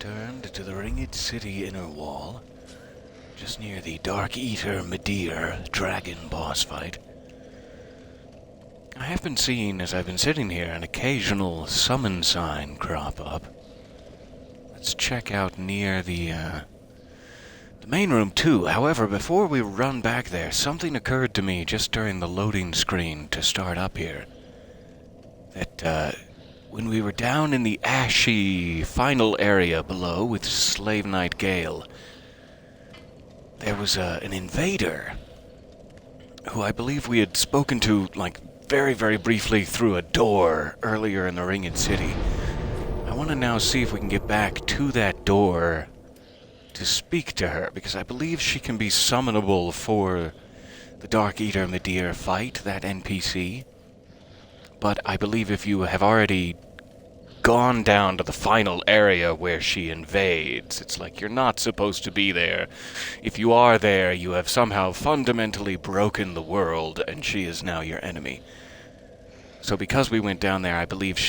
returned to the Ringed City inner wall, just near the Dark Eater Medeer dragon boss fight. I have been seeing, as I've been sitting here, an occasional summon sign crop up. Let's check out near the main room too. However, before we run back there, something occurred to me just during the loading screen to start up here. That, when we were down in the ashy final area below with Slave Knight Gale, there was an invader who I believe we had spoken to, very, very briefly through a door earlier in the Ringed City. I want to now see if we can get back to that door to speak to her, because I believe she can be summonable for the Dark Eater Medeer fight, that NPC. But I believe if you have already gone down to the final area where she invades, it's like you're not supposed to be there. If you are there, you have somehow fundamentally broken the world, and she is now your enemy. So because we went down there, I believe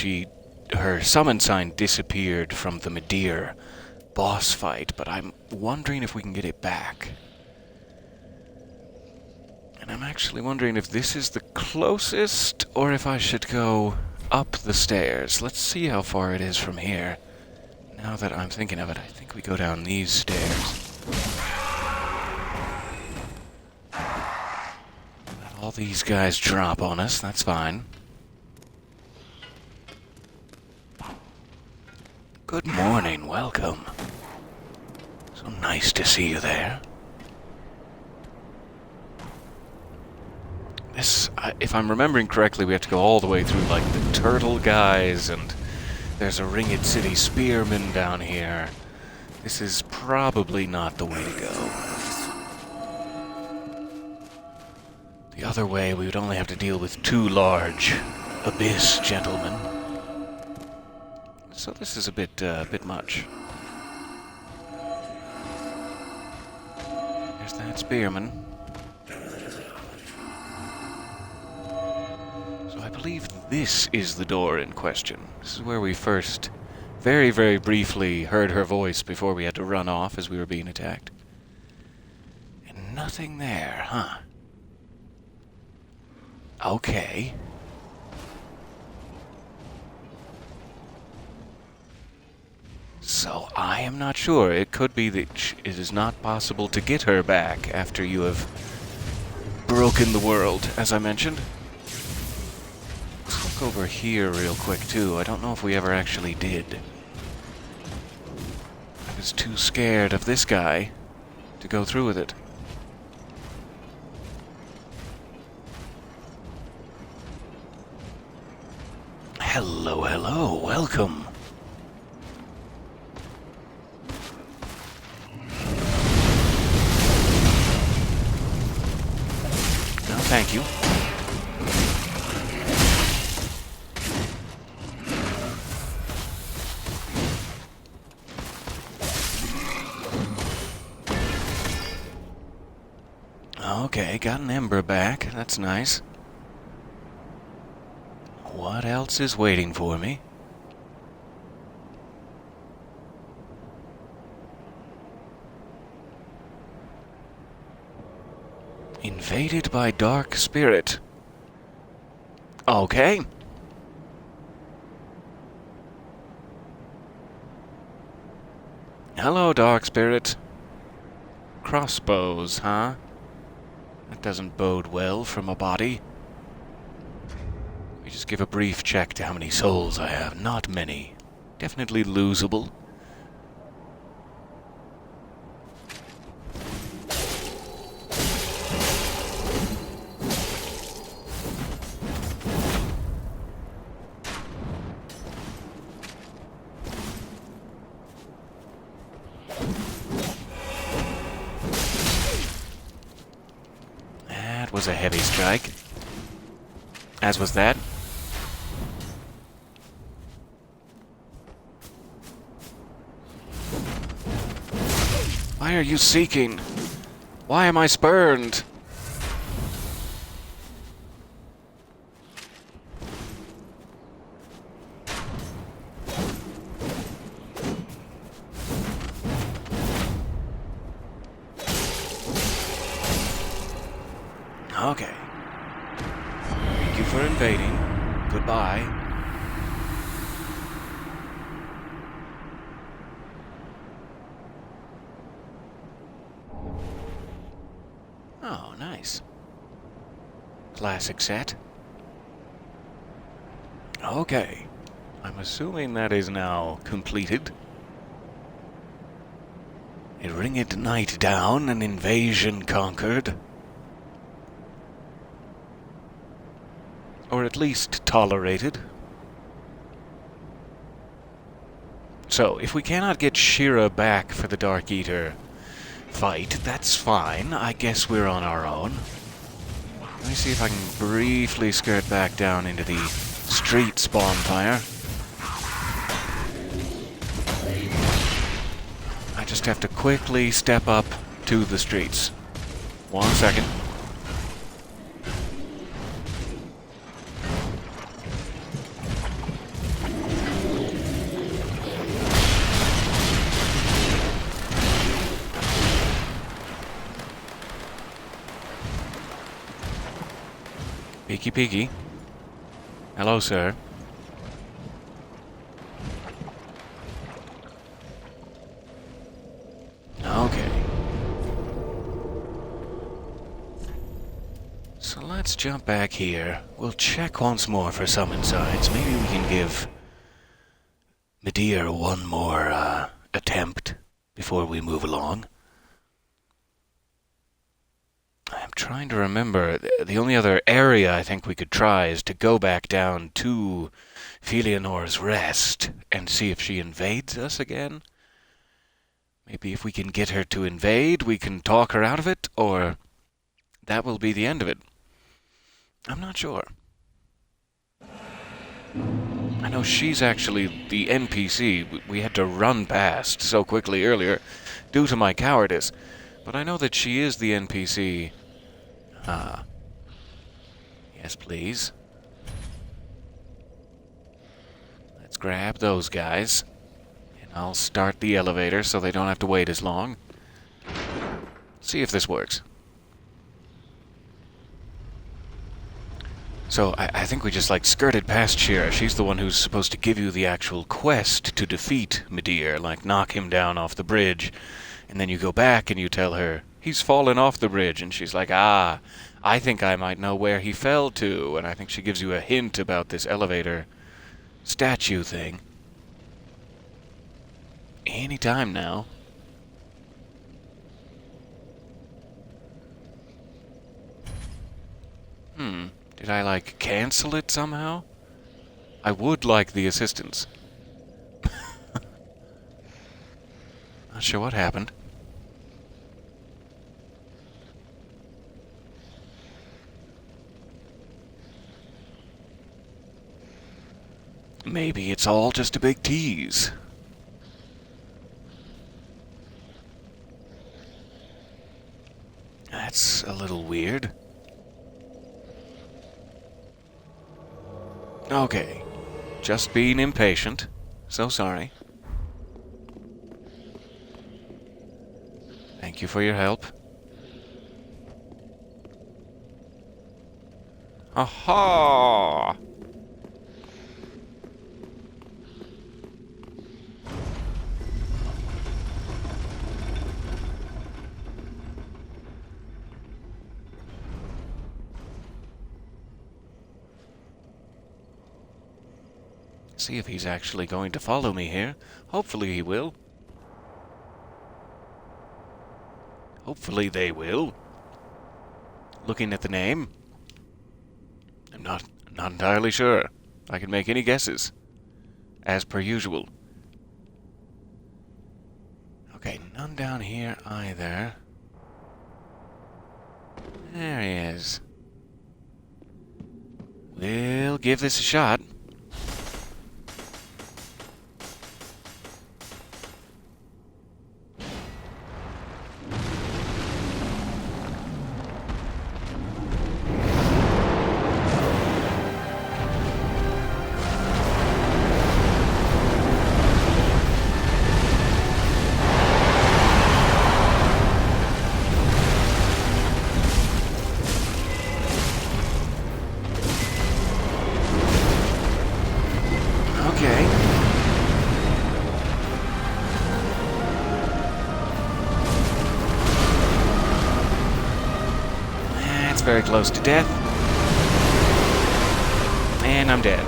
her summon sign disappeared from the Medeer boss fight, but I'm wondering if we can get it back. And I'm actually wondering if this is the closest, or if I should go up the stairs. Let's see how far it is from here. Now that I'm thinking of it, I think we go down these stairs. Let all these guys drop on us, that's fine. Good morning, welcome. So nice to see you there. If I'm remembering correctly, we have to go all the way through, the turtle guys, and there's a Ringed City spearman down here. This is probably not the way to go. The other way, we would only have to deal with 2 large abyss gentlemen. So this is a bit much. There's that spearman. So I believe this is the door in question. This is where we first, very, very briefly, heard her voice before we had to run off as we were being attacked. And nothing there, huh? Okay. So I am not sure. It could be that it is not possible to get her back after you have broken the world, as I mentioned. Let's look over here real quick, too. I don't know if we ever actually did. I was too scared of this guy to go through with it. Hello, hello, welcome. No, thank you. Okay, got an Ember back. That's nice. What else is waiting for me? Invaded by Dark Spirit. Okay. Hello, Dark Spirit. Crossbows, huh? That doesn't bode well for my body. Let me just give a brief check to how many souls I have. Not many. Definitely losable. Was a heavy strike, as was that. Why are you seeking? Why am I spurned? Okay. Thank you for invading. Goodbye. Oh, nice. Classic set. Okay. I'm assuming that is now completed. A ringed night down, an invasion conquered. Or at least tolerated. So, if we cannot get Shira back for the Dark Eater fight, that's fine. I guess we're on our own. Let me see if I can briefly skirt back down into the streets bonfire. I just have to quickly step up to the streets. 1 second. Peeky peeky. Hello, sir. Okay. So let's jump back here. We'll check once more for summon signs. Maybe we can give Medea one more attempt before we move along. I'm trying to remember. The only other area I think we could try is to go back down to Felianor's Rest and see if she invades us again. Maybe if we can get her to invade, we can talk her out of it, or that will be the end of it. I'm not sure. I know she's actually the NPC we had to run past so quickly earlier due to my cowardice. But I know that she is the NPC. Yes, please. Let's grab those guys. And I'll start the elevator so they don't have to wait as long. See if this works. So, I think we just, skirted past Shira. She's the one who's supposed to give you the actual quest to defeat Medea, knock him down off the bridge. And then you go back and you tell her, he's fallen off the bridge. And she's like, I think I might know where he fell to. And I think she gives you a hint about this elevator statue thing. Any time now. Did I, cancel it somehow? I would like the assistance. Not sure what happened. Maybe it's all just a big tease. That's a little weird. Okay. Just being impatient. So sorry. Thank you for your help. Aha! See if he's actually going to follow me here. Hopefully he will. Hopefully they will. Looking at the name, I'm not entirely sure. I can make any guesses. As per usual. Okay, none down here either. There he is. We'll give this a shot. gets very close to death. And I'm dead.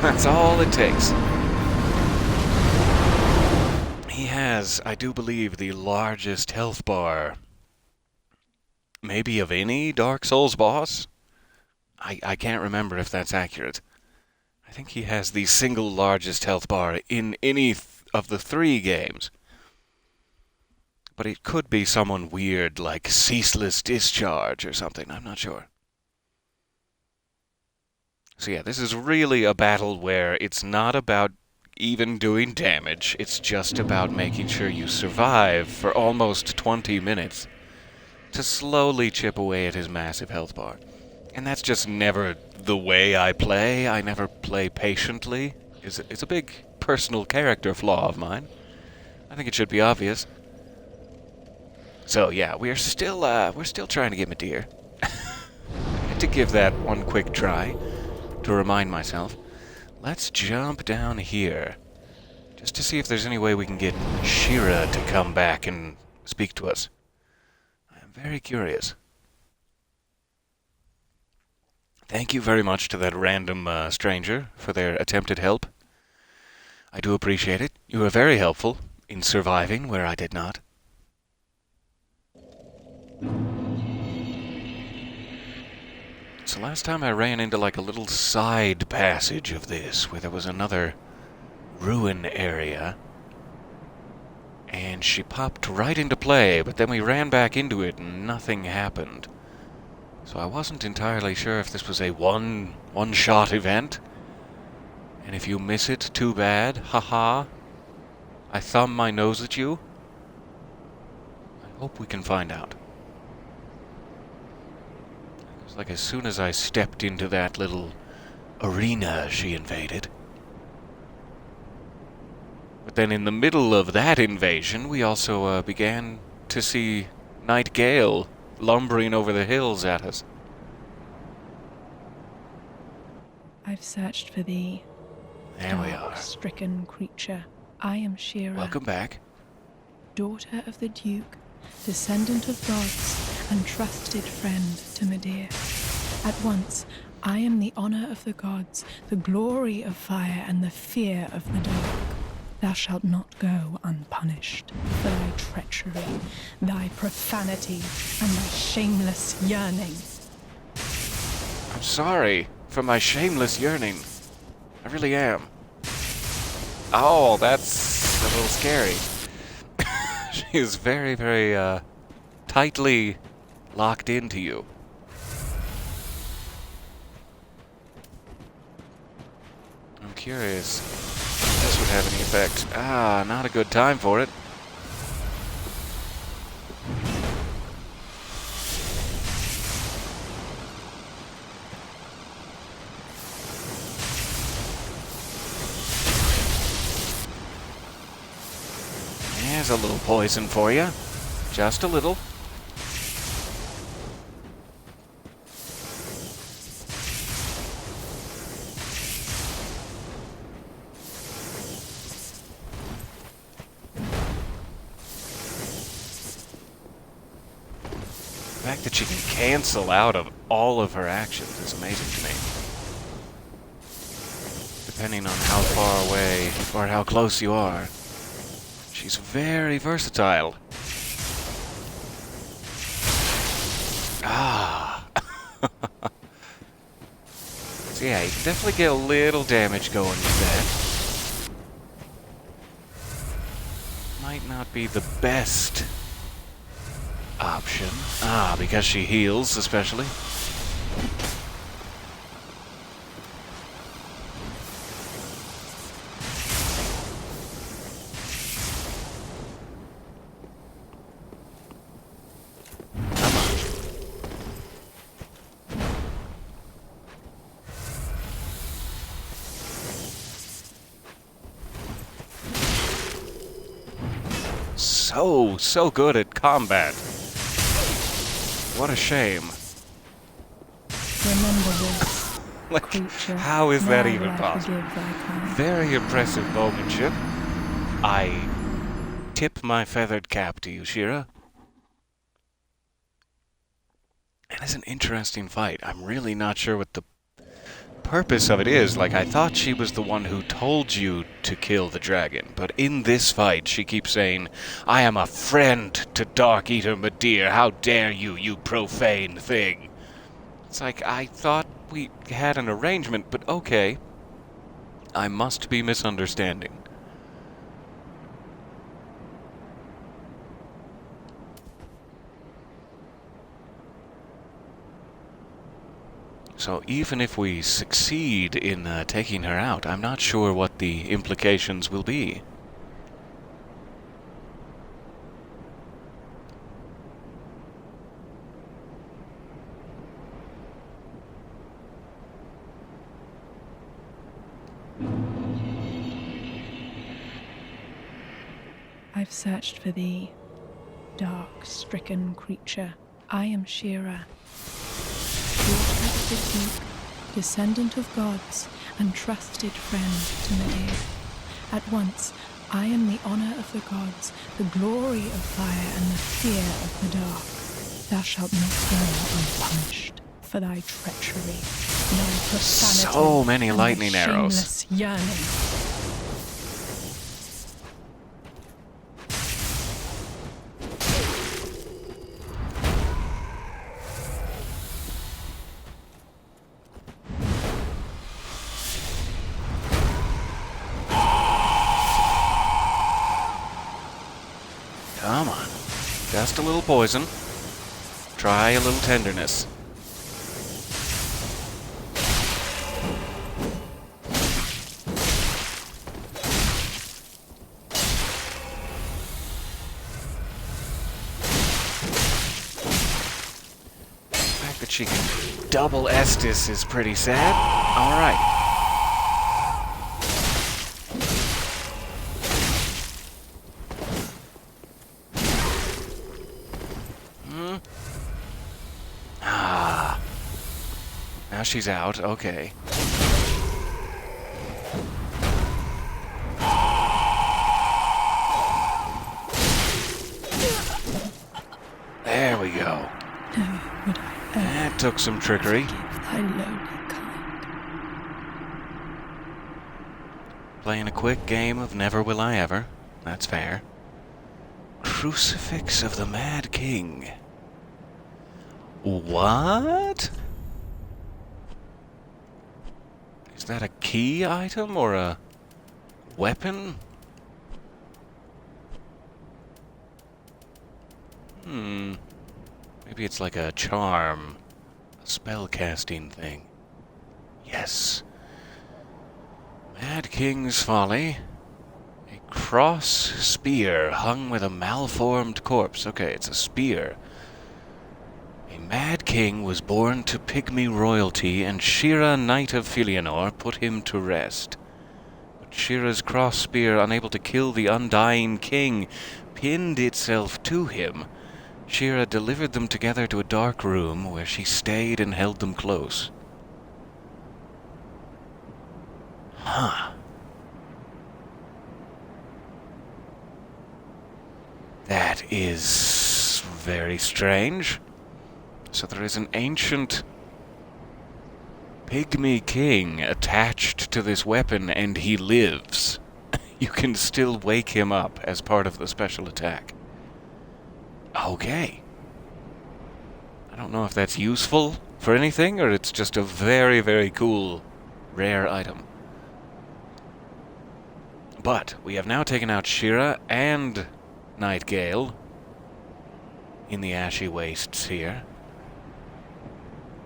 That's all it takes. He has, I do believe, the largest health bar, maybe of any Dark Souls boss. I can't remember if that's accurate. I think he has the single largest health bar in any of the 3 games. But it could be someone weird like Ceaseless Discharge or something, I'm not sure. So yeah, this is really a battle where it's not about even doing damage, it's just about making sure you survive for almost 20 minutes to slowly chip away at his massive health bar. And that's just never the way I play. I never play patiently. It's a big personal character flaw of mine. I think it should be obvious. So yeah, we're still trying to get Madeir. I had to give that one quick try to remind myself. Let's jump down here, just to see if there's any way we can get Shira to come back and speak to us. I'm very curious. Thank you very much to that random stranger for their attempted help. I do appreciate it. You were very helpful in surviving where I did not. So last time I ran into like a little side passage of this where there was another ruin area. And she popped right into play, but then we ran back into it and nothing happened. So I wasn't entirely sure if this was a one-shot event. And if you miss it, too bad. Haha. I thumb my nose at you. I hope we can find out. It was like as soon as I stepped into that little arena she invaded. But then in the middle of that invasion, we also began to see Night Gale lumbering over the hills at us. I've searched for thee. There we are. Stricken creature. I am Shira. Welcome back. Daughter of the Duke, descendant of gods, and trusted friend to Madeir. At once, I am the honor of the gods, the glory of fire, and the fear of the dark. Thou shalt not go unpunished for thy treachery, thy profanity, and thy shameless yearning. I'm sorry for my shameless yearning. I really am. Oh, that's a little scary. She is very, very, tightly locked into you. I'm curious if this would have any effect. Ah, not a good time for it. There's a little poison for you. Just a little. The fact that she can cancel out of all of her actions is amazing to me. Depending on how far away or how close you are. She's very versatile. Ah. So yeah, you can definitely get a little damage going with that. Might not be the best option. Ah, because she heals, especially. So good at combat. What a shame. Remember this, Like, creature. how is that Now even will I possible? forgive thy crime. Very impressive bowmanship. I tip my feathered cap to you, Shira. And That is an interesting fight. I'm really not sure what the purpose of it is. Like, I thought she was the one who told you to kill the dragon, but in this fight she keeps saying, I am a friend to Dark Eater Midir. How dare you, you profane thing. It's like, I thought we had an arrangement, but okay. I must be misunderstanding. So even if we succeed in taking her out, I'm not sure what the implications will be. I've searched for thee, dark, stricken creature. I am Shira, daughter of the Duke, descendant of gods, and trusted friend to Midir. At once, I am the honor of the gods, the glory of fire, and the fear of the dark. Thou shalt not go unpunished for thy treachery, thy profanity, So many and lightning thy arrows. shameless yearning. Come on. Just a little poison. Try a little tenderness. The fact that she can double Estus is pretty sad. Alright. Now she's out, okay. There we go. Never would I ever That took some trickery. forgive thy lowly kind. Playing a quick game of Never Will I Ever. That's fair. Crucifix of the Mad King. What? Is that a key item or a weapon? Maybe it's like a charm, a spell casting thing. Yes. Mad King's Folly. A cross spear hung with a malformed corpse. Okay, it's a spear. A mad king was born to pygmy royalty, and Shira, knight of Filianor, put him to rest. But Shira's cross spear, unable to kill the undying king, pinned itself to him. Shira delivered them together to a dark room, where she stayed and held them close. Huh. That is very strange. So there is an ancient pygmy king attached to this weapon, and he lives. You can still wake him up as part of the special attack. Okay. I don't know if that's useful for anything, or it's just a very, very cool, rare item. But we have now taken out Shira and Nightgale in the Ashy Wastes here.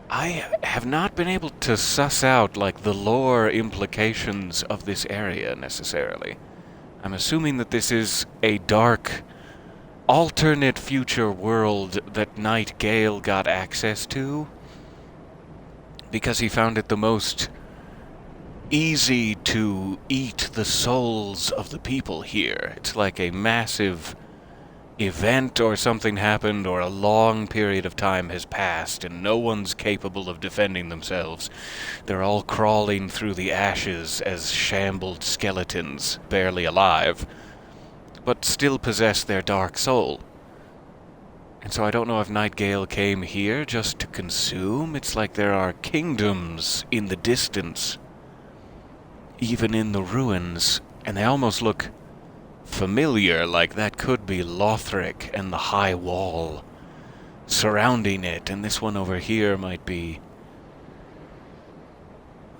I have not been able to suss out, like, the lore implications of this area, necessarily. I'm assuming that this is a dark, alternate future world that Nightgale got access to, because he found it the most easy to eat the souls of the people here. It's like a massive event or something happened, or a long period of time has passed and no one's capable of defending themselves. They're all crawling through the ashes as shambled skeletons, barely alive, but still possess their dark soul. And so I don't know if Nightgale came here just to consume. It's like there are kingdoms in the distance, even in the ruins, and they almost look familiar, like that could be Lothric and the high wall surrounding it, and this one over here might be...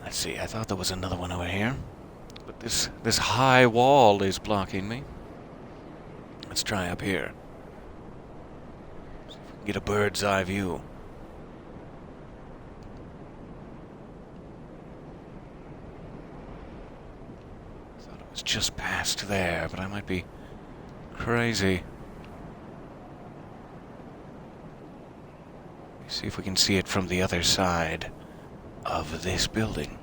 Let's see, I thought there was another one over here, but this high wall is blocking me. Let's try up here. See if we can get a bird's eye view. Thought it was just past there, but I might be crazy. See if we can see it from the other side of this building.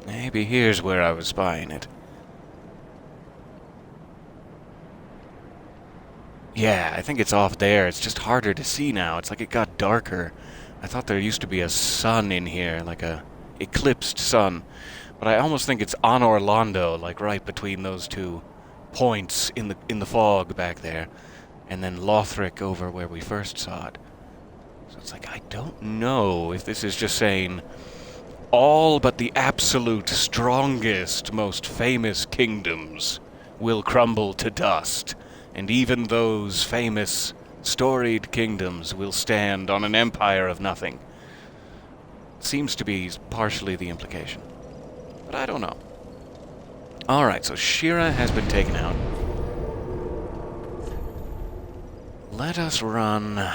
Maybe here's where I was spying it. Yeah, I think it's off there. It's just harder to see now. It's like it got darker. I thought there used to be a sun in here, like a eclipsed sun. But I almost think it's on Orlando, like right between those two points in the fog back there. And then Lothric over where we first saw it. So it's like, I don't know if this is just saying all but the absolute strongest, most famous kingdoms will crumble to dust. And even those famous, storied kingdoms will stand on an empire of nothing. Seems to be partially the implication. But I don't know. Alright, so Shira has been taken out. Let us run... Man,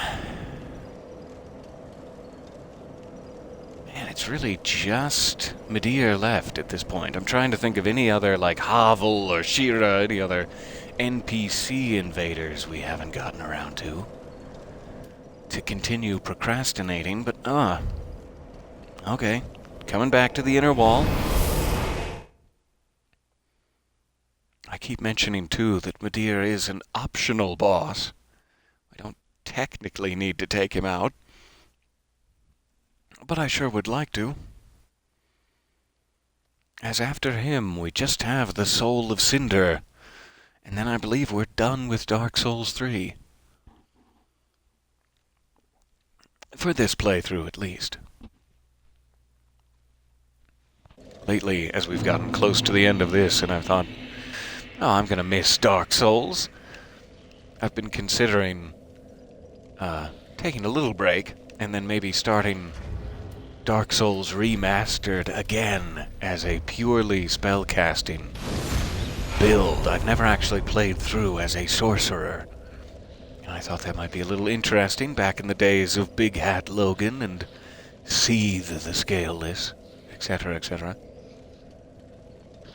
it's really just Midir left at this point. I'm trying to think of any other, like Havel or Shira, any other NPC invaders we haven't gotten around to continue procrastinating, but, okay. Coming back to the inner wall. I keep mentioning, too, that Midir is an optional boss. I don't technically need to take him out, but I sure would like to. As after him, we just have the Soul of Cinder, and then I believe we're done with Dark Souls 3. For this playthrough, at least. Lately, as we've gotten close to the end of this, and I've thought, oh, I'm gonna miss Dark Souls, I've been considering taking a little break, and then maybe starting Dark Souls Remastered again as a purely spellcasting build. I've never actually played through as a sorcerer. And I thought that might be a little interesting back in the days of Big Hat Logan and Seethe the Scaleless, etc., etc.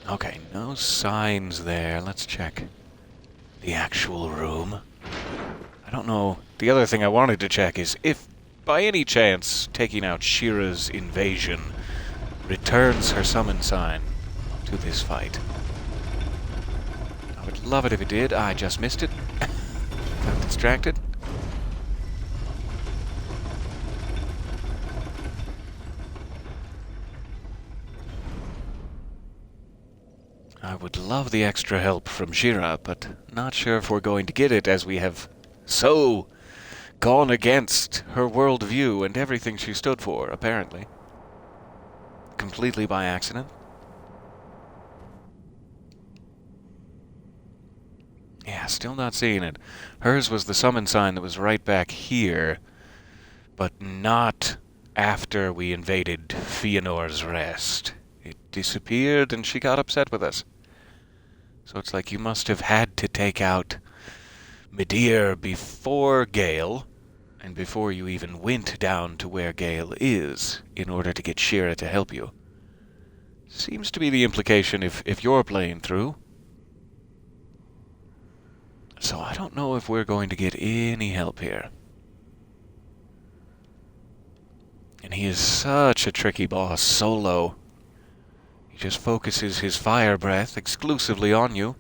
Okay, no signs there. Let's check the actual room. I don't know. The other thing I wanted to check is if, by any chance, taking out Shira's invasion returns her summon sign to this fight. I would love it if it did. I just missed it. Got distracted. I would love the extra help from Shira, but not sure if we're going to get it, as we have so gone against her worldview and everything she stood for, apparently. Completely by accident. Yeah, still not seeing it. Hers was the summon sign that was right back here, but not after we invaded Fëanor's Rest. It disappeared and she got upset with us. So it's like you must have had to take out Midir before Gale, and before you even went down to where Gale is, in order to get Shira to help you. Seems to be the implication if you're playing through. So I don't know if we're going to get any help here. And he is such a tricky boss solo. He just focuses his fire breath exclusively on you.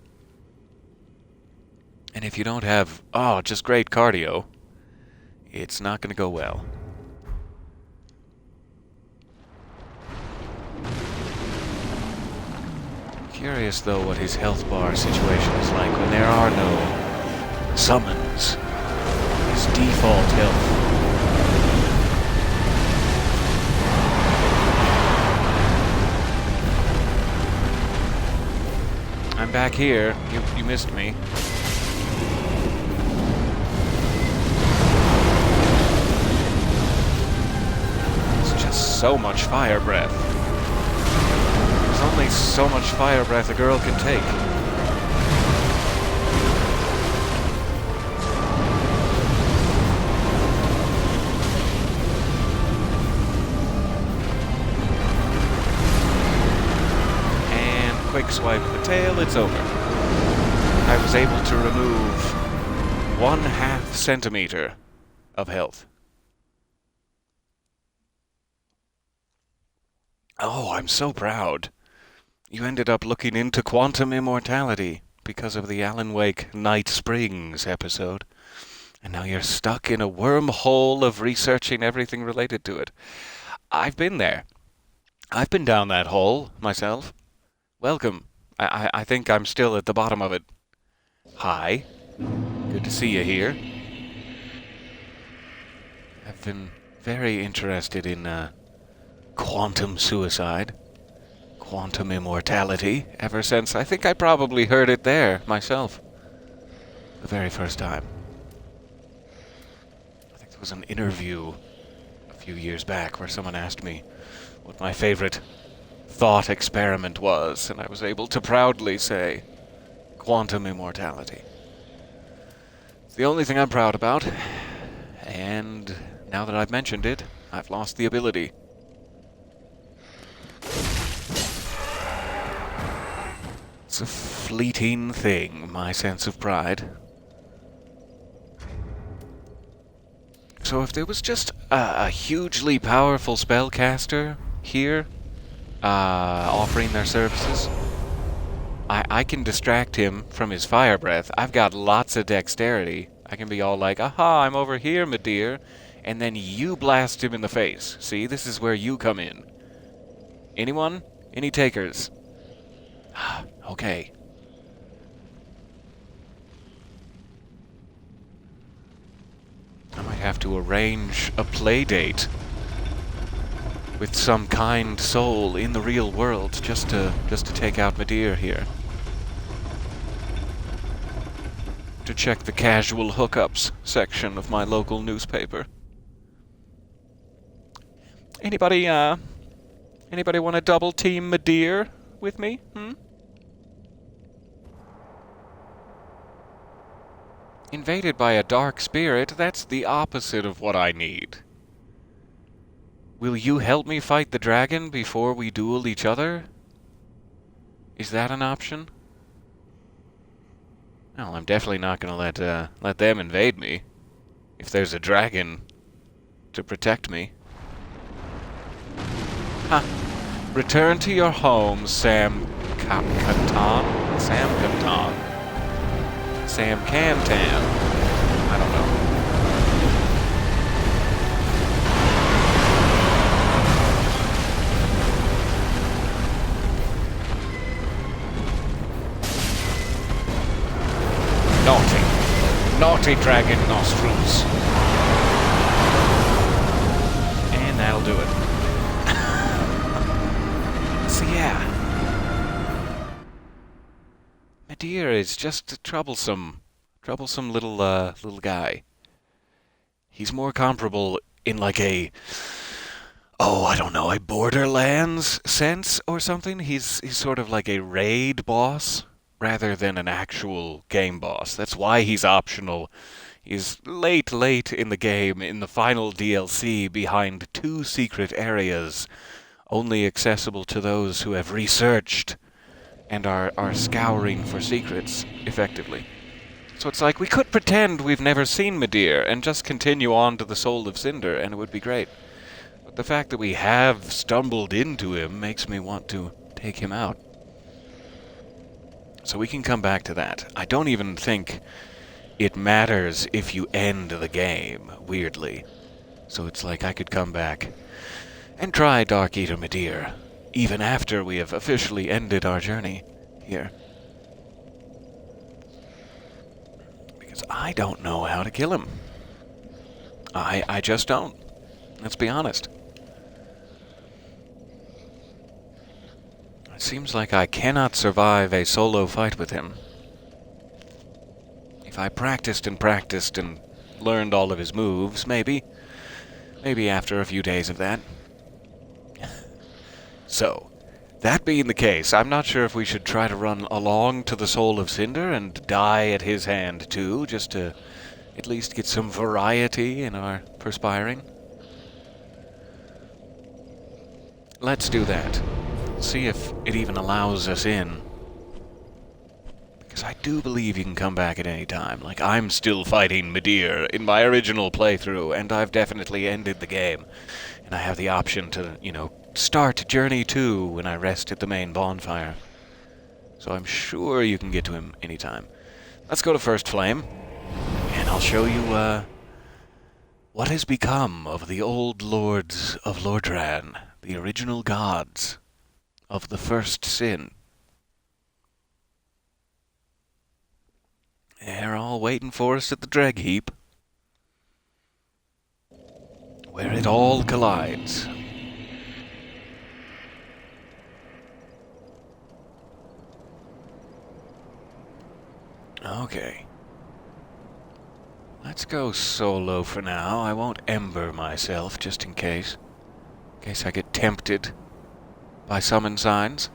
And if you don't have, just great cardio, it's not going to go well. Curious, though, what his health bar situation is like when there are no summons. His default health. I'm back here. You missed me. It's just so much fire breath. There's only so much fire breath a girl can take. Quick swipe of the tail, it's over. I was able to remove 1/2 centimeter of health. Oh, I'm so proud. You ended up looking into quantum immortality because of the Alan Wake Night Springs episode. And now you're stuck in a wormhole of researching everything related to it. I've been there. I've been down that hole myself. Welcome. I think I'm still at the bottom of it. Hi. Good to see you here. I've been very interested in quantum suicide, quantum immortality, ever since I think I probably heard it there myself. The very first time. I think there was an interview a few years back where someone asked me what my favorite thought experiment was, and I was able to proudly say quantum immortality. It's the only thing I'm proud about, and now that I've mentioned it, I've lost the ability. It's a fleeting thing, my sense of pride. So if there was just a hugely powerful spellcaster here, offering their services, I can distract him from his fire breath. I've got lots of dexterity. I can be all like, aha, I'm over here, my dear. And then you blast him in the face. See, this is where you come in. Anyone? Any takers? Okay. I might have to arrange a play date with some kind soul in the real world, just to take out Medea here. To check the casual hookups section of my local newspaper. Anybody want to double team Medea with me? Invaded by a dark spirit, that's the opposite of what I need. Will you help me fight the dragon before we duel each other? Is that an option? Well, I'm definitely not going to let them invade me. If there's a dragon to protect me. Ha! Return to your home, Sam Cantan? Sam Cantan. Sam Cantan. I don't know. Naughty dragon nostrils. And that'll do it. So yeah. Medea is just a troublesome little guy. He's more comparable in like a Borderlands sense or something. He's sort of like a raid boss rather than an actual game boss. That's why he's optional. He's late in the game, in the final DLC, behind 2 secret areas, only accessible to those who have researched and are scouring for secrets, effectively. So it's like, we could pretend we've never seen Medea and just continue on to the Soul of Cinder, and it would be great. But the fact that we have stumbled into him makes me want to take him out. So we can come back to that. I don't even think it matters if you end the game, weirdly. So it's like I could come back and try Dark Eater Medea, even after we have officially ended our journey. here. Because I don't know how to kill him. I just don't. Let's be honest. It seems like I cannot survive a solo fight with him. If I practiced and learned all of his moves, maybe after a few days of that. So, that being the case, I'm not sure if we should try to run along to the Soul of Cinder and die at his hand too, just to at least get some variety in our perspiring. Let's do that. See if it even allows us in. Because I do believe you can come back at any time. Like, I'm still fighting Midir in my original playthrough, and I've definitely ended the game. And I have the option to, start Journey 2 when I rest at the main bonfire. So I'm sure you can get to him anytime. Let's go to First Flame, and I'll show you, what has become of the old lords of Lordran, the original gods of the first sin. They're all waiting for us at the dreg heap, where it all collides. Okay. Let's go solo for now. I won't ember myself, just in case. In case I get tempted by summon signs.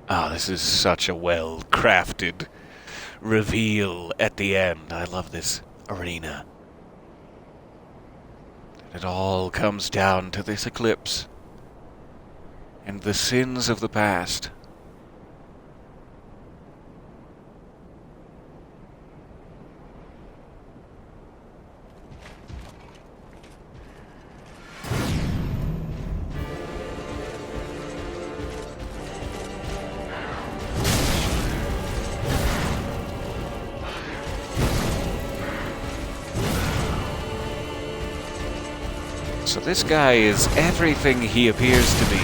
Ah, this is such a well-crafted reveal at the end. I love this arena. It all comes down to this eclipse and the sins of the past. So this guy is everything he appears to be.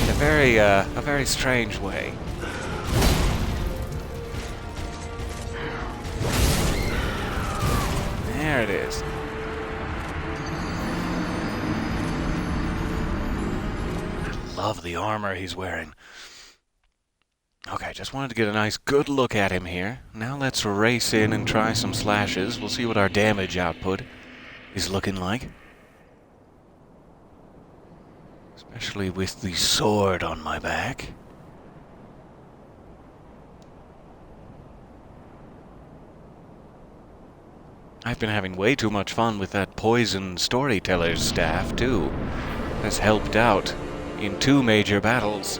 In a very strange way. There it is. I love the armor he's wearing. Okay, just wanted to get a nice good look at him here. Now let's race in and try some slashes. We'll see what our damage output is looking like. Especially with the sword on my back. I've been having way too much fun with that poison storyteller's staff, too. That's helped out in 2 major battles.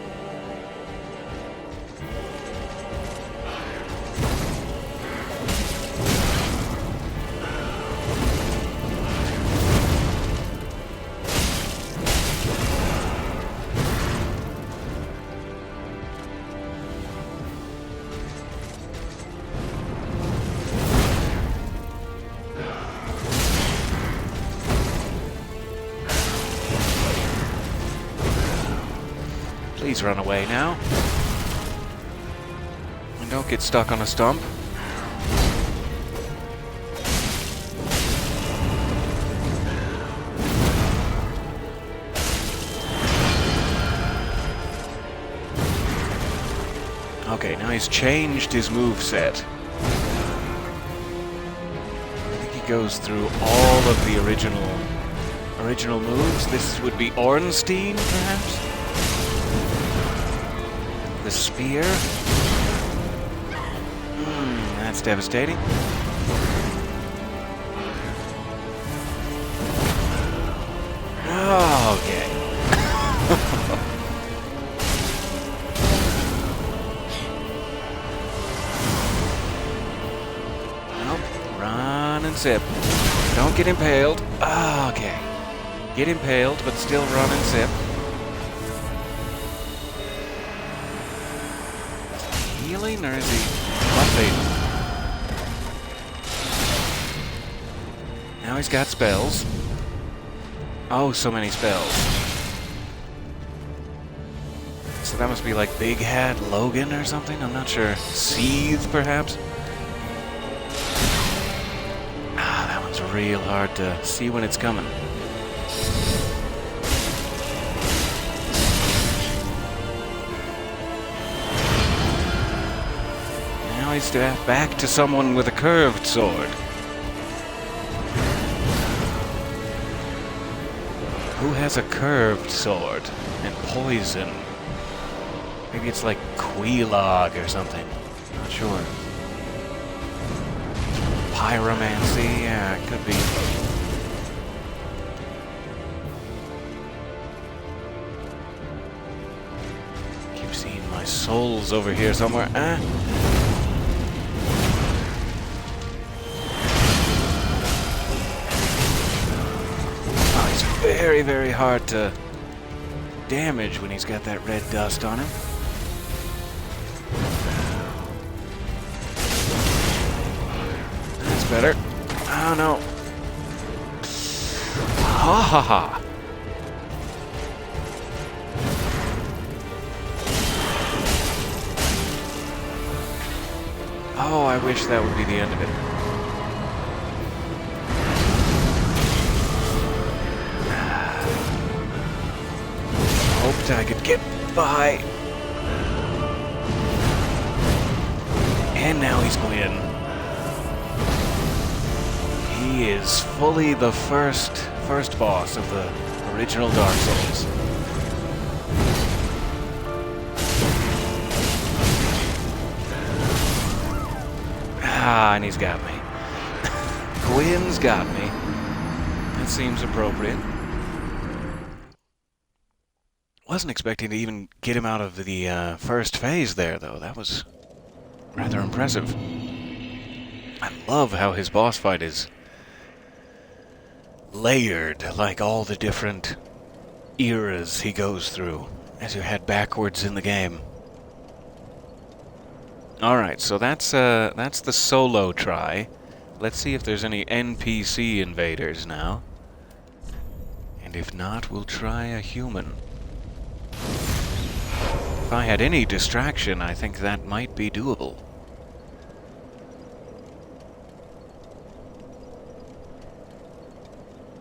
Please run away now. And don't get stuck on a stump. Okay, now he's changed his moveset. I think he goes through all of the original moves. This would be Ornstein, perhaps? The spear. That's devastating. Oh, okay. Nope. Run and zip. Don't get impaled. Oh, okay. Get impaled, but still run and zip. Healing, or is he buffing? Now he's got spells. Oh, so many spells. So that must be like Big Hat Logan or something? I'm not sure. Seethe, perhaps? Ah, that one's real hard to see when it's coming. Now he's back to someone with a curved sword. Who has a curved sword and poison? Maybe it's like Quelaag or something. Not sure. Pyromancy? Yeah, it could be. Keep seeing my souls over here somewhere. Oh, he's very, very hard to damage when he's got that red dust on him. Better. Oh no. Ha ha ha. Oh, I wish that would be the end of it. Hoped I could get by. And now he's going. He is fully the first boss of the original Dark Souls. Ah, and he's got me. Quinn's got me. That seems appropriate. Wasn't expecting to even get him out of the first phase there, though. That was rather impressive. I love how his boss fight is layered, like all the different eras he goes through as you head backwards in the game. Alright, so that's the solo try. Let's see if there's any NPC invaders now. And if not, we'll try a human. If I had any distraction, I think that might be doable.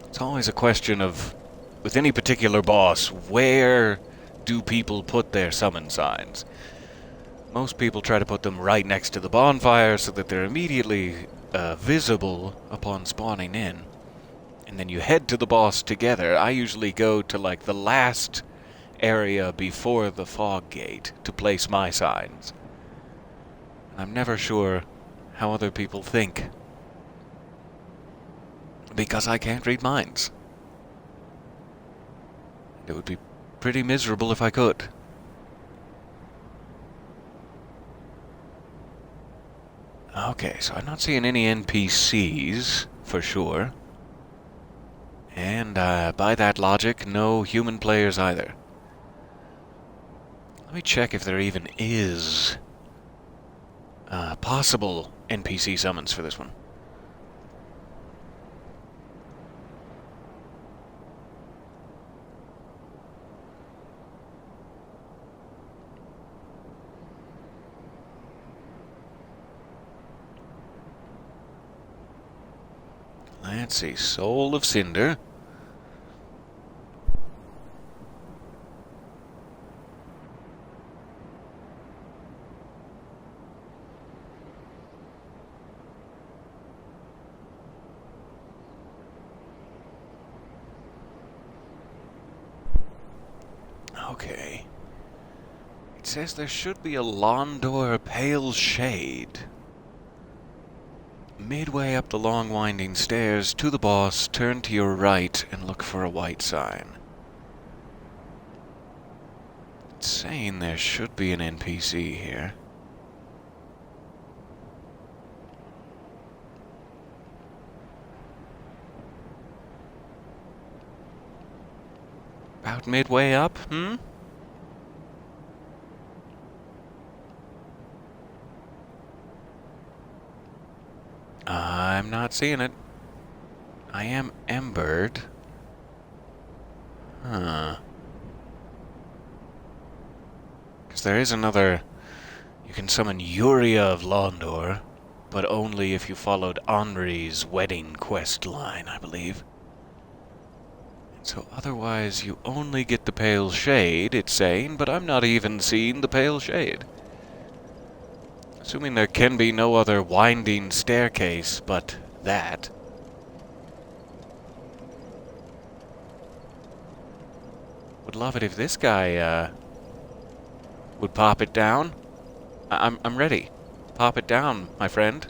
It's always a question of, with any particular boss, where do people put their summon signs? Most people try to put them right next to the bonfire so that they're immediately visible upon spawning in. And then you head to the boss together. I usually go to like the last area before the fog gate to place my signs. I'm never sure how other people think, because I can't read minds. It would be pretty miserable if I could. Okay, so I'm not seeing any NPCs, for sure. And by that logic, no human players either. Let me check if there even is possible NPC summons for this one. Let's see, Soul of Cinder. Okay. It says there should be a Londor Pale Shade. Midway up the long winding stairs to the boss, turn to your right and look for a white sign. It's saying there should be an NPC here. About midway up, I'm not seeing it. I am embered. Huh. there is another... You can summon Yuria of Londor, but only if you followed Henri's wedding quest line, I believe. So otherwise, you only get the Pale Shade, it's saying, but I'm not even seeing the Pale Shade. Assuming there can be no other winding staircase but that. Would love it if this guy, would pop it down. I'm ready. Pop it down, my friend.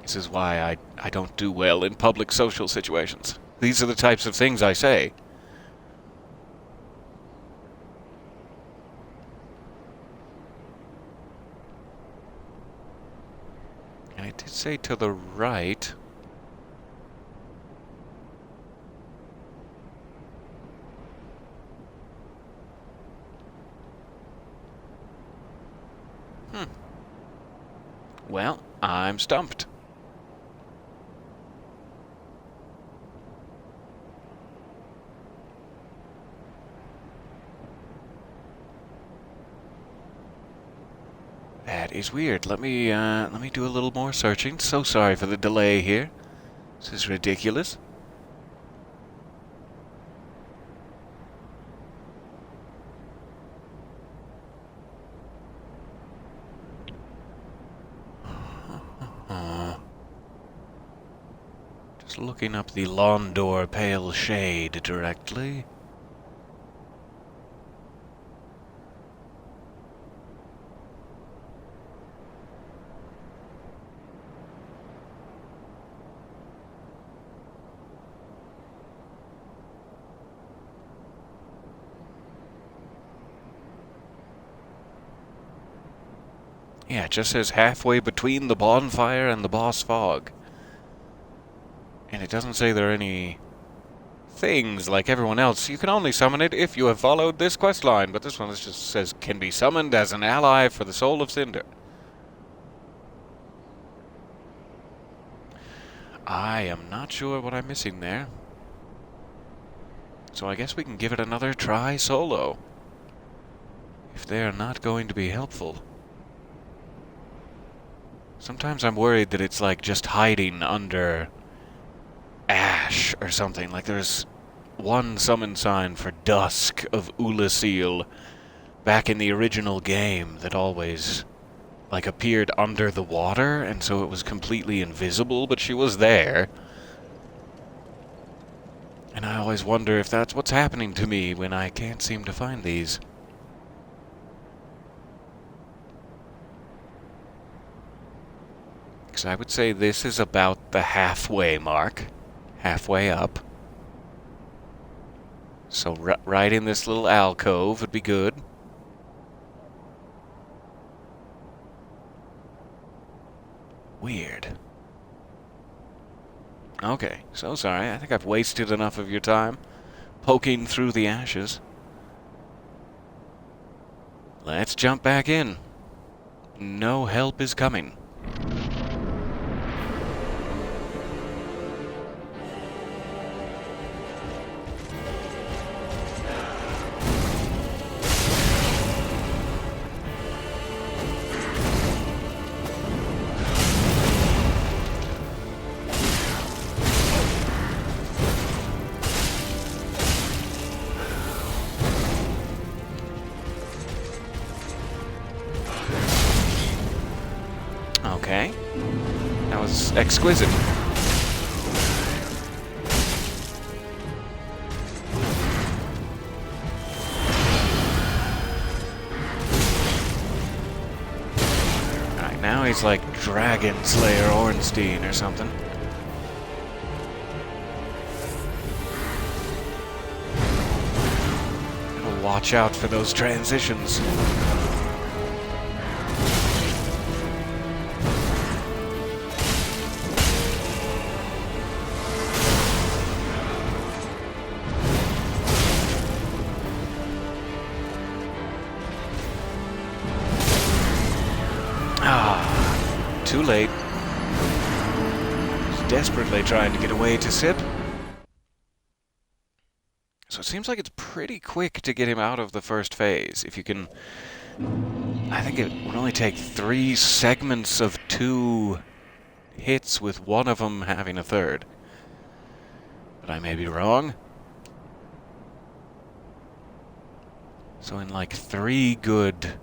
This is why I don't do well in public social situations. These are the types of things I say. And it did say to the right. Well, I'm stumped. That is weird. Let me do a little more searching. So sorry for the delay here. This is ridiculous. Just looking up the Londor Pale Shade directly. Yeah, it just says halfway between the bonfire and the boss fog. And it doesn't say there are any things like everyone else. You can only summon it if you have followed this quest line, but this one just says can be summoned as an ally for the Soul of Cinder. I am not sure what I'm missing there. So I guess we can give it another try solo. If they're not going to be helpful. Sometimes I'm worried that it's like just hiding under ash or something. Like there's one summon sign for Dusk of Ulasil back in the original game that always like appeared under the water, and so it was completely invisible, but she was there. And I always wonder if that's what's happening to me when I can't seem to find these. Because I would say this is about the halfway mark. Halfway up. So right in this little alcove would be good. Weird. Okay, so sorry. I think I've wasted enough of your time poking through the ashes. Let's jump back in. No help is coming. Okay. That was exquisite. Alright, now he's like Dragon Slayer Ornstein or something. Gotta watch out for those transitions. Too late. He's desperately trying to get away to Sip. So it seems like it's pretty quick to get him out of the first phase. If you can... I think it would only take 3 segments of 2 hits with one of them having a third. But I may be wrong. So in like 3 good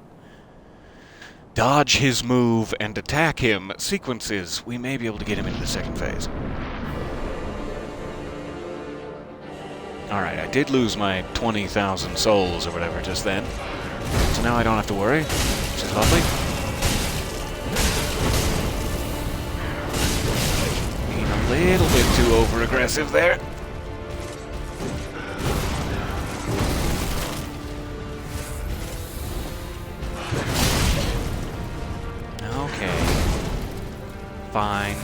dodge his move and attack him sequences, we may be able to get him into the second phase. Alright, I did lose my 20,000 souls or whatever just then. So now I don't have to worry, which is lovely. Being a little bit too over-aggressive there. Okay. Fine.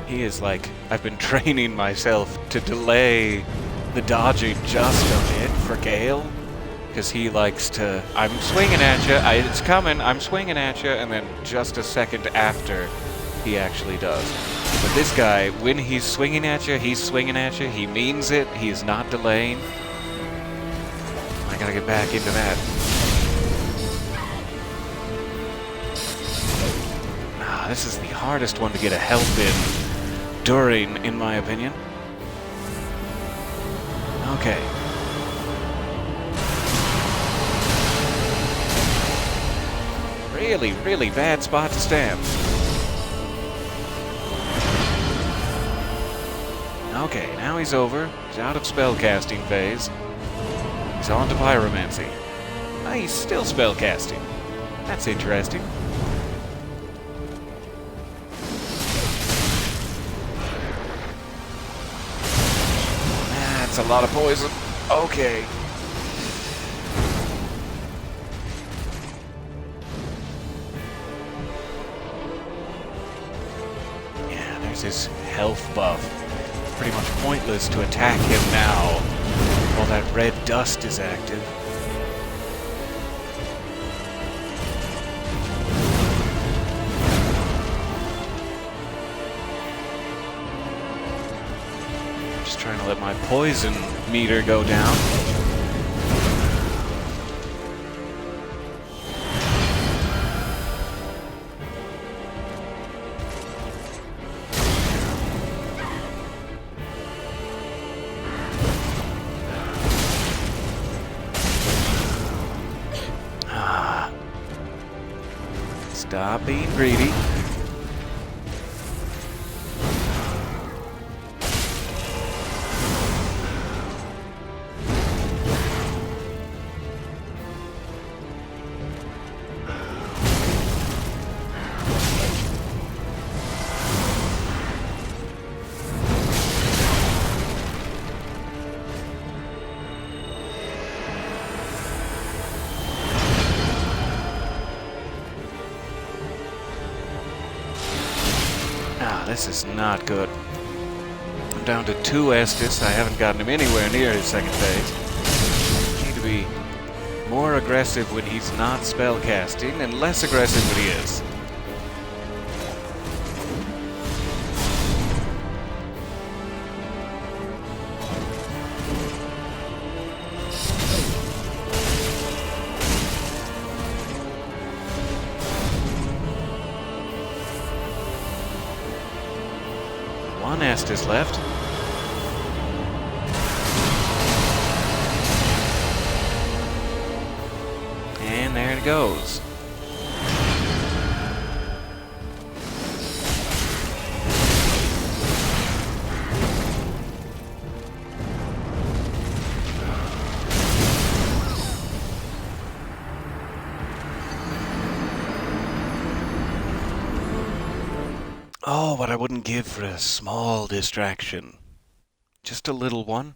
He is like, I've been training myself to delay the dodging just a bit for Gale. Because he likes to, I'm swinging at you, it's coming, I'm swinging at you, and then just a second after he actually does. But this guy, when he's swinging at you, he means it, he's not delaying. I gotta get back into that. This is the hardest one to get a health in during, in my opinion. Okay. Really, really bad spot to stand. Okay, now he's over. He's out of spellcasting phase. He's on to pyromancy. He's still spellcasting. That's interesting. That's a lot of poison. Okay. Yeah, there's his health buff. It's pretty much pointless to attack him now while that red dust is active. Trying to let my poison meter go down. Stop being greedy. This is not good. I'm down to 2 Estus. I haven't gotten him anywhere near his second phase. I need to be more aggressive when he's not spellcasting and less aggressive when he is. One Estus left. And there it goes. Oh, what I wouldn't give for a small distraction. Just a little one.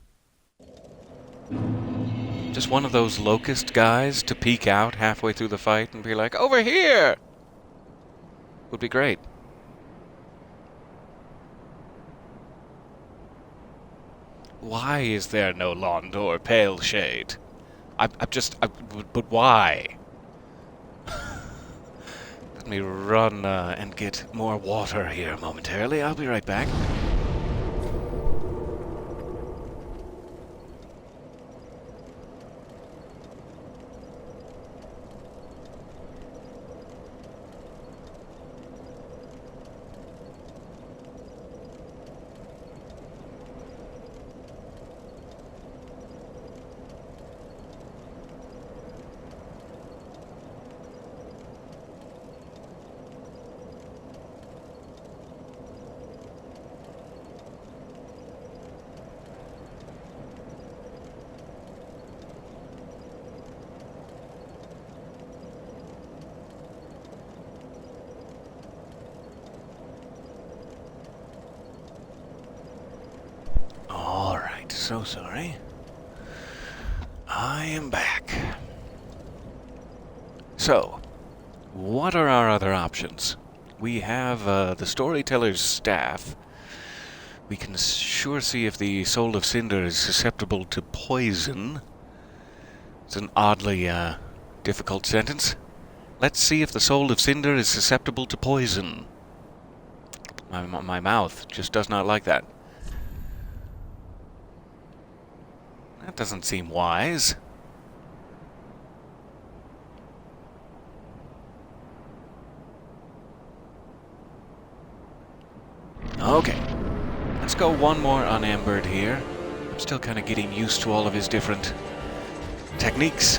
Just one of those locust guys to peek out halfway through the fight and be like, over here! Would be great. Why is there no Londor Pale Shade? But why? let me run and get more water here momentarily. I'll be right back. So sorry. I am back. So, what are our other options? We have the storyteller's staff. We can sure see if the soul of cinder is susceptible to poison. It's an oddly difficult sentence. Let's see if the soul of cinder is susceptible to poison. My mouth just does not like that. That doesn't seem wise. Okay. Let's go one more unembered here. I'm still kind of getting used to all of his different techniques.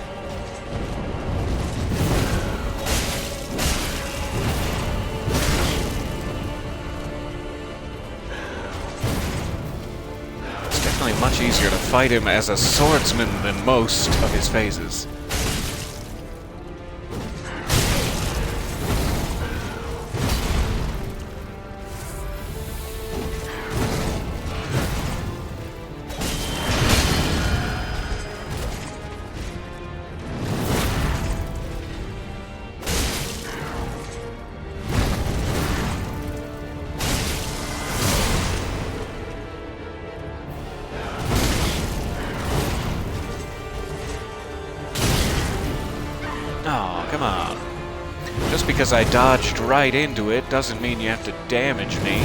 Much easier to fight him as a swordsman than most of his phases. Come on. Just because I dodged right into it doesn't mean you have to damage me.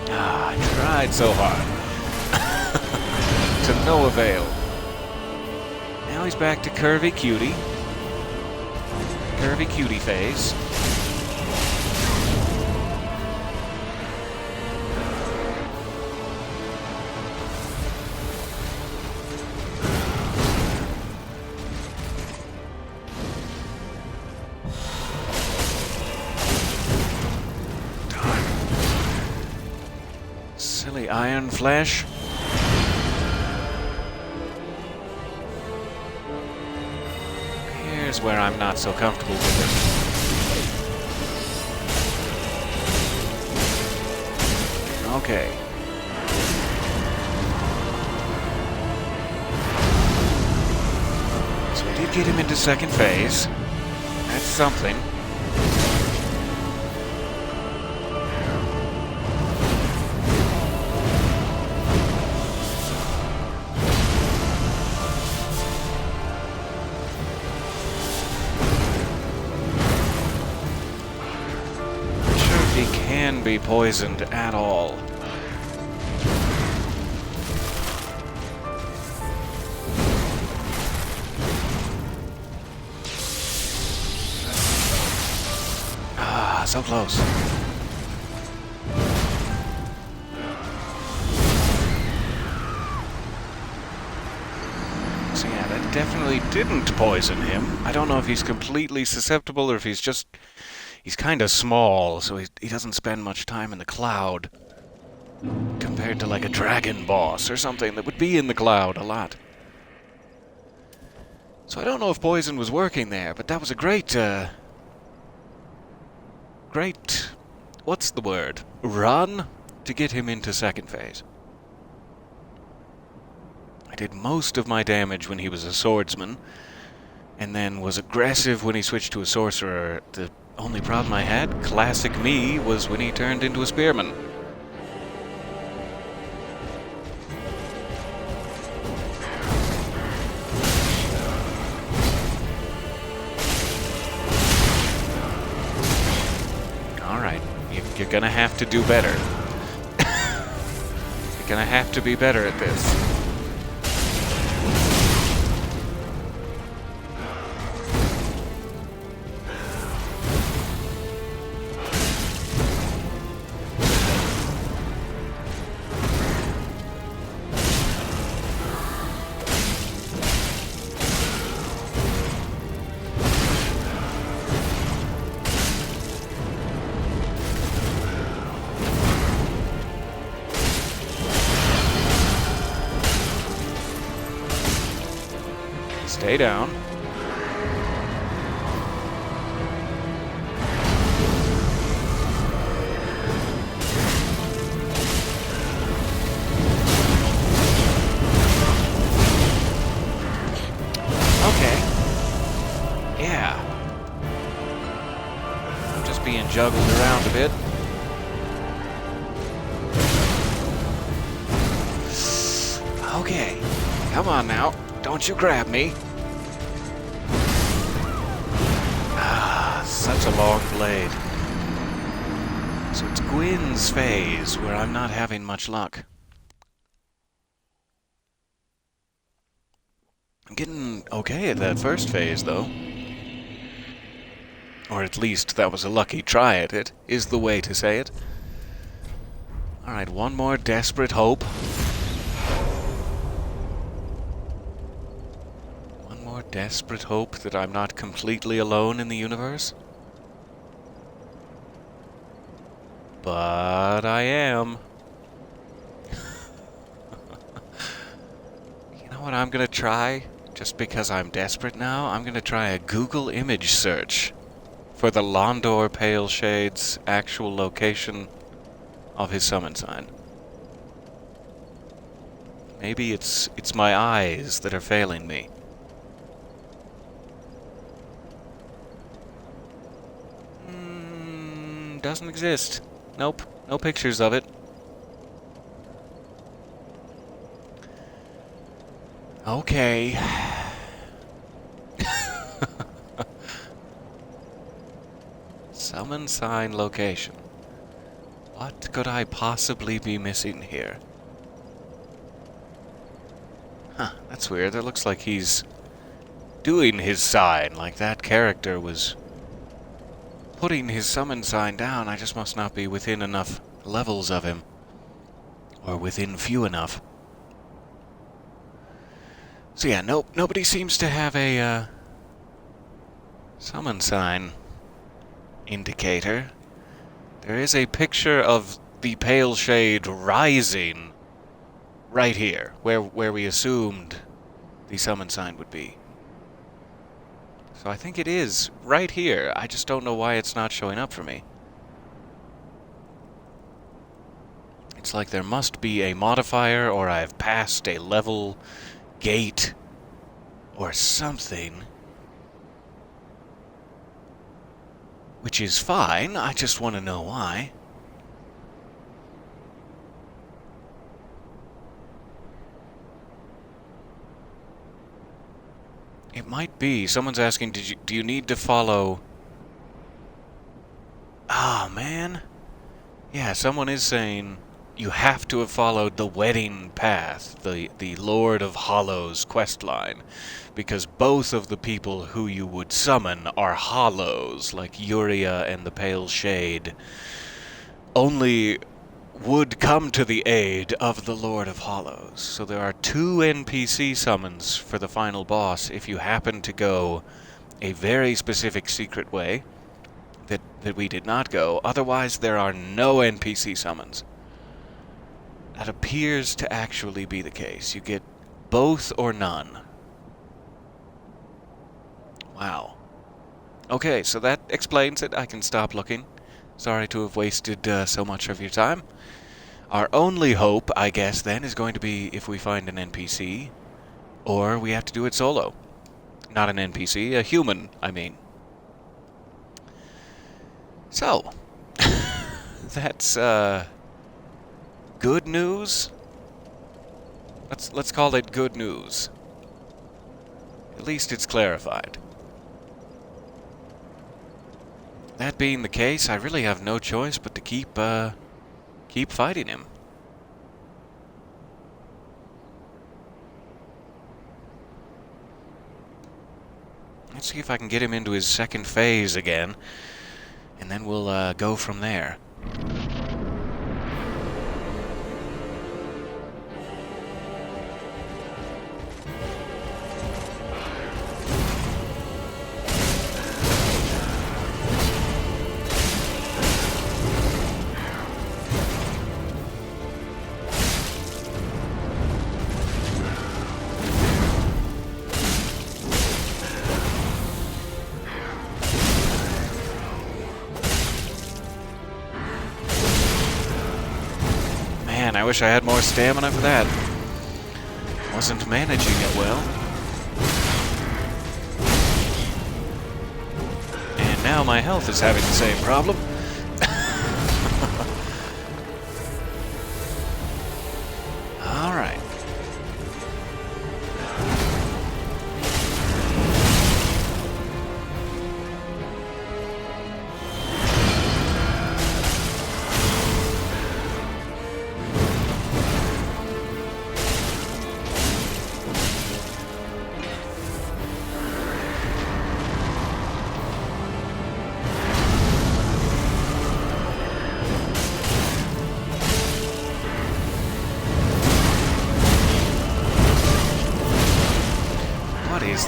I tried so hard. To no avail. Now he's back to curvy cutie. Curvy cutie phase. Darn. Silly iron flesh. Here's where I'm not so comfortable with it. Okay. So I did get him into second phase. That's something. Can be poisoned at all. Ah, so close. So yeah, that definitely didn't poison him. I don't know if he's completely susceptible or if he's just... He's kind of small, so he doesn't spend much time in the cloud. Compared to like a dragon boss or something that would be in the cloud a lot. So I don't know if poison was working there, but that was a great, what's the word? Run to get him into second phase. I did most of my damage when he was a swordsman. and then was aggressive when he switched to a sorcerer. The only problem I had, classic me, was when he turned into a spearman. Alright, you're gonna have to do better. You're gonna have to be better at this. Stay down. Okay. Yeah. I'm just being juggled around a bit. Okay. Come on now. Don't you grab me. Such a long blade. So it's Gwyn's phase where I'm not having much luck. I'm getting okay at that first phase, though. Or at least that was a lucky try at it, is the way to say it. Alright, one more desperate hope. One more desperate hope that I'm not completely alone in the universe. But I am. You know what I'm gonna try? Just because I'm desperate now, I'm gonna try a Google image search for the Londor Pale Shade's actual location of his summon sign. Maybe it's my eyes that are failing me. Doesn't exist. Nope, no pictures of it. Okay. Summon sign location. What could I possibly be missing here? Huh, that's weird. It looks like he's doing his sign, like that character was putting his summon sign down. I just must not be within enough levels of him. Or within few enough. So yeah, nobody seems to have a summon sign indicator. There is a picture of the Pale Shade rising right here, where we assumed the summon sign would be. So I think it is right here. I just don't know why it's not showing up for me. It's like there must be a modifier, or I've passed a level gate or something. Which is fine, I just want to know why. It might be. Someone's asking, do you need to follow... Ah, man. Yeah, someone is saying you have to have followed the wedding path, the Lord of Hollows questline, because both of the people who you would summon are hollows, like Yuria and the Pale Shade, only would come to the aid of the Lord of Hollows. So there are 2 NPC summons for the final boss if you happen to go a very specific secret way that we did not go. Otherwise, there are no NPC summons. That appears to actually be the case. You get both or none. Wow. Okay, so that explains it. I can stop looking. Sorry to have wasted so much of your time. Our only hope, I guess, then, is going to be if we find an NPC, or we have to do it solo. Not an NPC, a human, I mean. So, that's, good news? Let's call it good news. At least it's clarified. That being the case, I really have no choice but to keep fighting him. Let's see if I can get him into his second phase again, and then we'll go from there. I wish I had more stamina for that. Wasn't managing it well. And now my health is having the same problem. All right.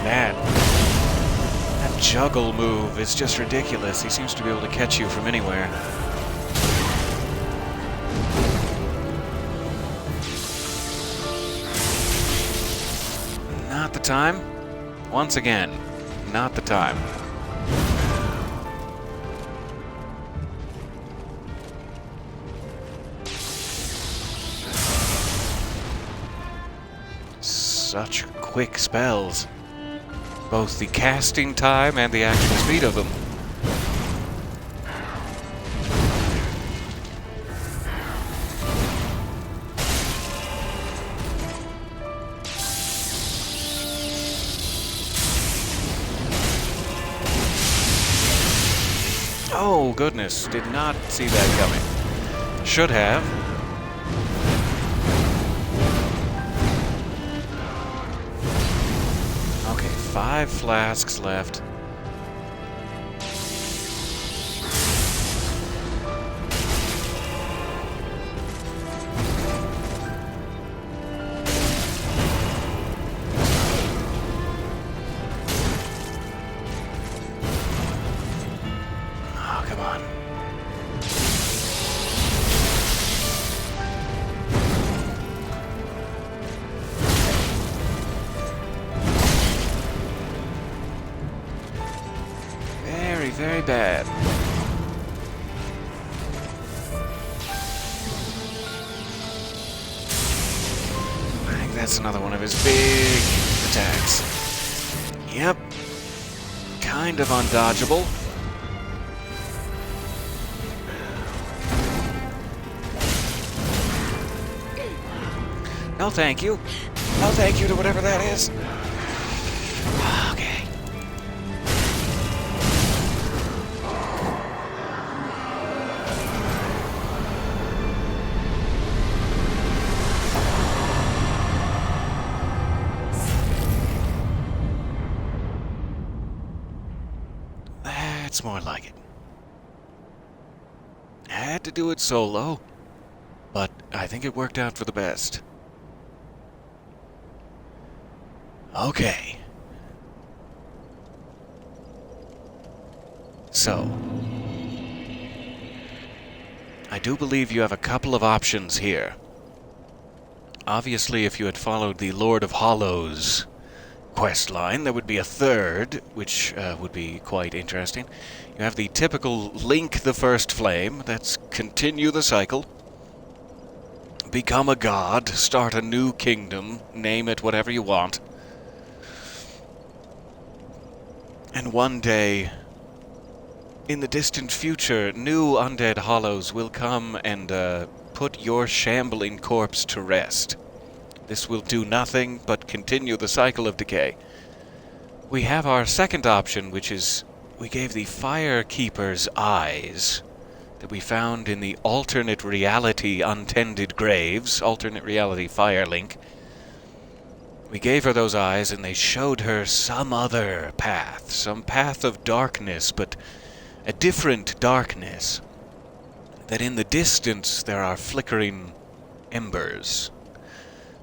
That juggle move is just ridiculous. He seems to be able to catch you from anywhere. Not the time. Once again, not the time. Such quick spells. Both the casting time and the actual speed of them. Oh, goodness. Did not see that coming. Should have. Okay, 5 flasks left. Very bad. I think that's another one of his big attacks. Yep. Kind of undodgeable. No thank you. No thank you to whatever that is. Okay. That's more like it. I had to do it solo, but I think it worked out for the best. Okay. So, I do believe you have a couple of options here. Obviously, if you had followed the Lord of Hollows quest line, there would be a third, which would be quite interesting. You have the typical Link the First Flame. That's continue the cycle. Become a god, start a new kingdom, name it whatever you want. And one day, in the distant future, new undead hollows will come and put your shambling corpse to rest. This will do nothing but continue the cycle of decay. We have our second option, which is we gave the Firekeeper's eyes that we found in the alternate reality untended graves, alternate reality Firelink. We gave her those eyes and they showed her some other path, some path of darkness, but a different darkness. That in the distance there are flickering embers.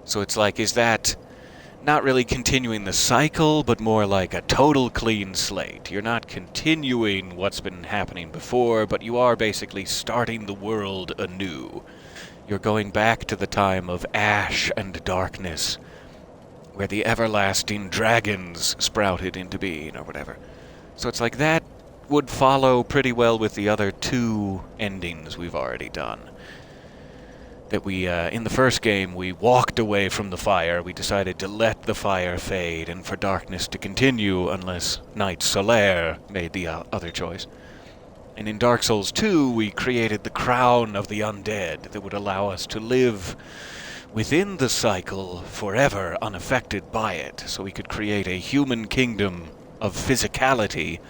So it's like, is that not really continuing the cycle, but more like a total clean slate? You're not continuing what's been happening before, but you are basically starting the world anew. You're going back to the time of ash and darkness, where the everlasting dragons sprouted into being, or whatever. So it's like that would follow pretty well with the other two endings we've already done. That we, in the first game, we walked away from the fire. We decided to let the fire fade and for darkness to continue unless Night Solaire made the other choice. And in Dark Souls 2, we created the crown of the undead that would allow us to live within the cycle forever unaffected by it. So we could create a human kingdom of physicality.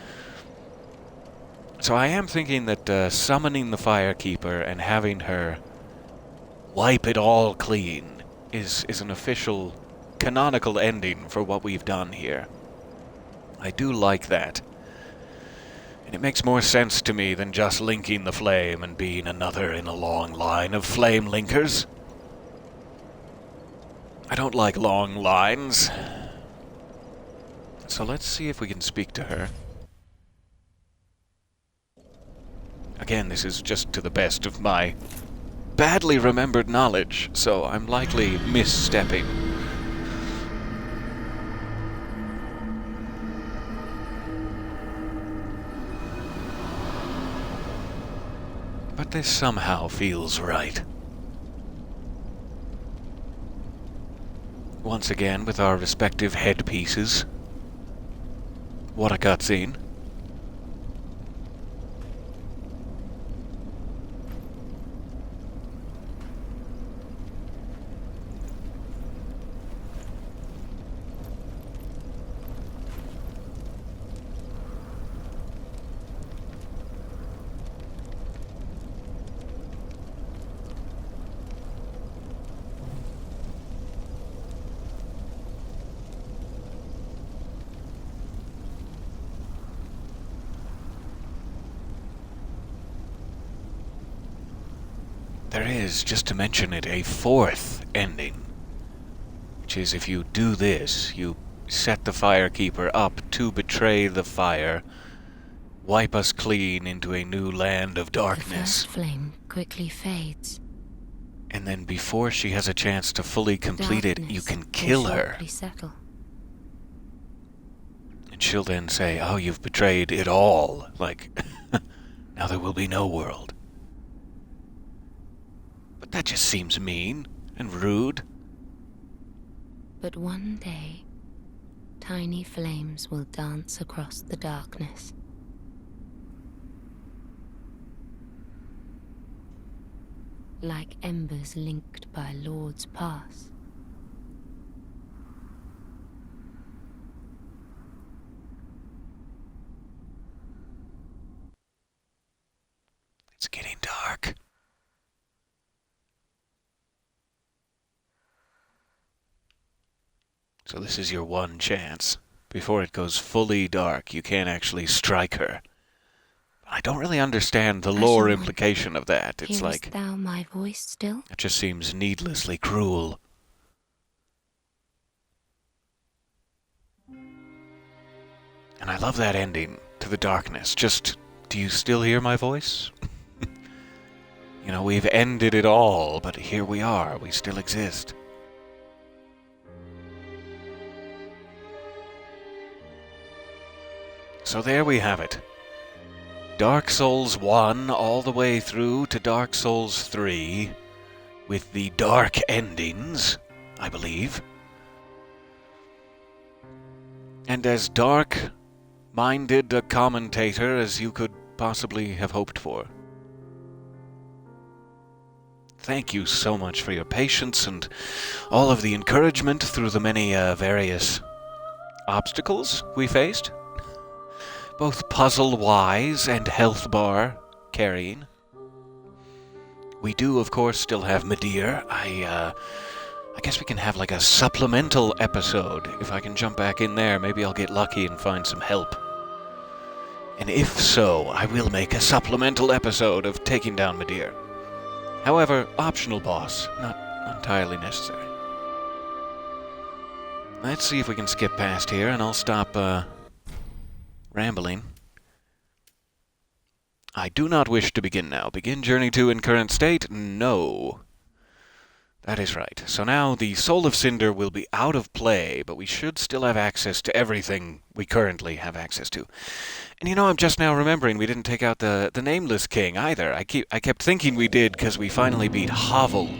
So I am thinking that summoning the Firekeeper and having her wipe it all clean is an official canonical ending for what we've done here. I do like that. And it makes more sense to me than just linking the flame and being another in a long line of flame linkers. I don't like long lines. So let's see if we can speak to her. Again, this is just to the best of my badly remembered knowledge, so I'm likely misstepping. But this somehow feels right. Once again, with our respective headpieces. What a cutscene. There is, just to mention it, a fourth ending, which is if you do this, you set the Firekeeper up to betray the fire, wipe us clean into a new land of darkness. The first flame quickly fades. And then before she has a chance to fully complete it, you can kill her. Settle. And she'll then say, oh, you've betrayed it all. Like, now there will be no world. But that just seems mean and rude. But one day, tiny flames will dance across the darkness. Like embers linked by Lord's Pass. It's getting dark. So this is your one chance. Before it goes fully dark, you can't actually strike her. I don't really understand the lore implication of that. It's like, thou my voice still? It just seems needlessly cruel. And I love that ending to the darkness. Just, do you still hear my voice? You know, we've ended it all, but here we are. We still exist. So there we have it. Dark Souls 1 all the way through to Dark Souls 3 with the dark endings, I believe. And as dark minded a commentator as you could possibly have hoped for. Thank you so much for your patience and all of the encouragement through the many various obstacles we faced, both puzzle-wise and health bar carrying. We do, of course, still have Medea. I guess we can have like a supplemental episode. If I can jump back in there, maybe I'll get lucky and find some help. And if so, I will make a supplemental episode of taking down Medea. However, optional boss, not entirely necessary. Let's see if we can skip past here, and I'll stop rambling. I do not wish to begin now. Begin Journey 2 in current state? No. That is right. So now the Soul of Cinder will be out of play, but we should still have access to everything we currently have access to. And you know, I'm just now remembering we didn't take out the Nameless King either. I kept thinking we did because we finally beat Hovel.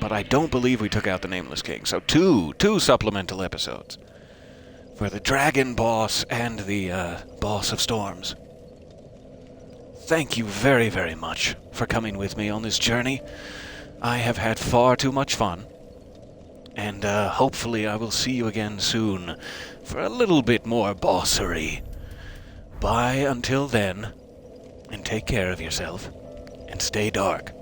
But I don't believe we took out the Nameless King. So two supplemental episodes. For the Dragon Boss and the Boss of Storms. Thank you very, very much for coming with me on this journey. I have had far too much fun, and hopefully I will see you again soon for a little bit more bossery. Bye until then, and take care of yourself, and stay dark.